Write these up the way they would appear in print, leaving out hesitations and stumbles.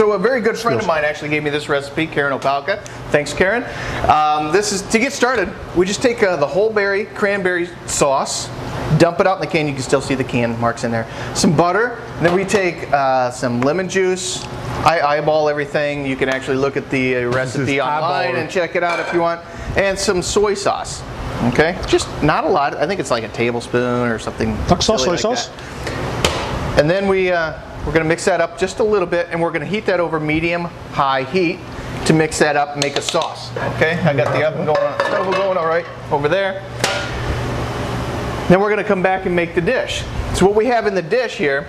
So a very good friend of mine actually gave me this recipe, Karen Opalka. Thanks, Karen. This is, to get started, we just take the whole berry cranberry sauce, dump it out in the can. You can still see the can marks in there. Some butter, and then we take some lemon juice. I eyeball everything. You can actually look at the recipe online and check it out if you want. And some soy sauce. Okay, just not a lot. I think it's like a tablespoon or something. Soy sauce. And then we're going to mix that up just a little bit, and we're going to heat that over medium-high heat to mix that up and make a sauce. Okay, I got the oven going, stove going all right over there. Then we're going to come back and make the dish. So what we have in the dish here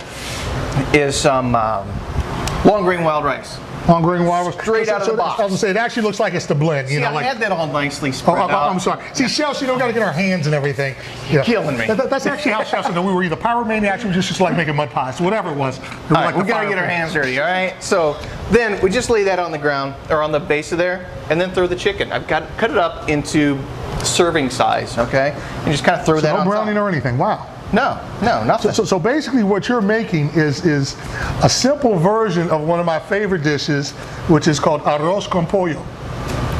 is some long grain wild rice. Long grain wild rice. Straight out of the box. I was going to say, it actually looks like it's the blend. You know, I had that all nicely spread out. I'm sorry. See, chefs, you don't got to get our hands and everything. You're killing me. That's actually how chefs know. We were either pyromaniacs or just like making mud pies. Whatever it was. We got to get our hands dirty, all right? So then we just lay that on the ground, or on the base of there, and then throw the chicken. I've got cut it up into serving size, okay? And just kind of throw that on top. No browning or anything. Wow. No, nothing. So basically what you're making is a simple version of one of my favorite dishes, which is called arroz con pollo.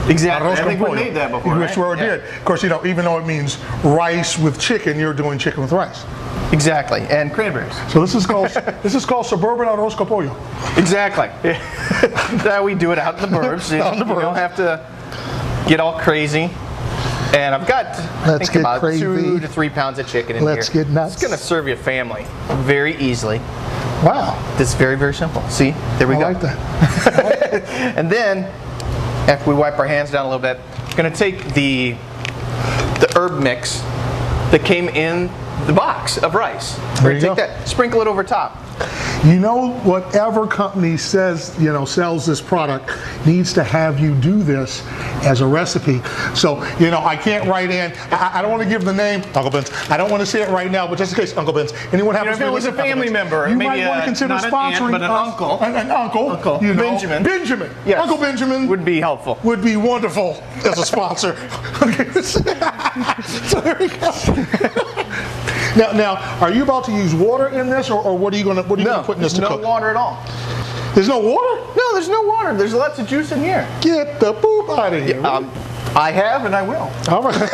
Exactly. I think we made that before, right? Sure did. Of course, you know, even though it means rice with chicken, you're doing chicken with rice. Exactly, and cranberries. So this is called suburban arroz con pollo. Exactly. That we do it out in the burbs. You don't have to get all crazy. And I've got, I think, about 2 to 3 pounds of chicken in here. Let's get nuts. It's going to serve your family very easily. Wow. This is very, very simple. See, there we go. I like that. And then, after we wipe our hands down a little bit, I'm going to take the herb mix that came in the box of rice. We're going to take that, sprinkle it over top. You know, whatever company says, you know, sells this product needs to have you do this as a recipe. So, you know, I can't write in, I don't want to give the name, Uncle Ben's. I don't want to say it right now, but just in case, Uncle Ben's. Anyone happens to be with a family member, you maybe might want to consider not sponsoring an aunt, but an uncle. Uncle. You know, Benjamin. Yes. Uncle Benjamin. Would be helpful. Would be wonderful as a sponsor. So there we go. Now, are you about to use water in this, or what are you going to put in this to cook? No water at all. There's no water? No, there's no water. There's lots of juice in here. Get the poop out of here. I have, and I will. All right.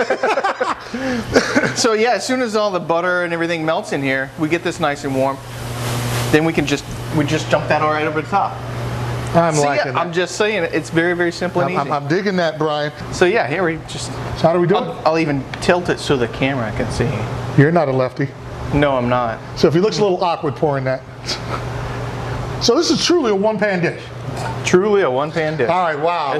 So yeah, as soon as all the butter and everything melts in here, we get this nice and warm. Then we just jump that all right over the top. I'm liking that. I'm just saying, it's very, very simple and easy. I'm digging that, Brian. So yeah, here we just. So how do we do it? I'll even tilt it so the camera can see. You're not a lefty. No, I'm not. So if he looks a little awkward pouring that. So this is truly a one-pan dish. Truly a one-pan dish. All right, wow.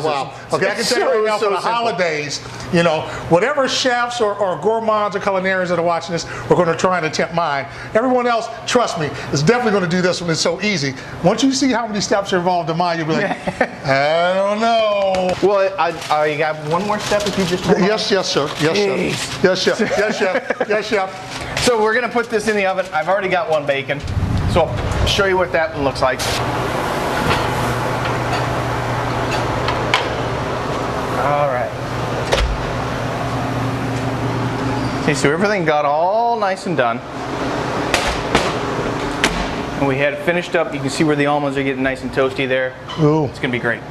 Okay, I can tell you right now, for the holidays, you know, whatever chefs or gourmands or culinarians that are watching this, we're going to try and attempt mine. Everyone else, trust me, is definitely going to do this one. It's so easy. Once you see how many steps are involved in mine, you'll be like, I don't know. Well, I got one more step if you just told me. Yes, sir. Yes, chef. Yes, chef. Yes, chef. Yes, chef. So we're going to put this in the oven. I've already got one baking. So I'll show you what that one looks like. All right. See, so everything got all nice and done. And we had it finished up. You can see where the almonds are getting nice and toasty there. Ooh. It's going to be great.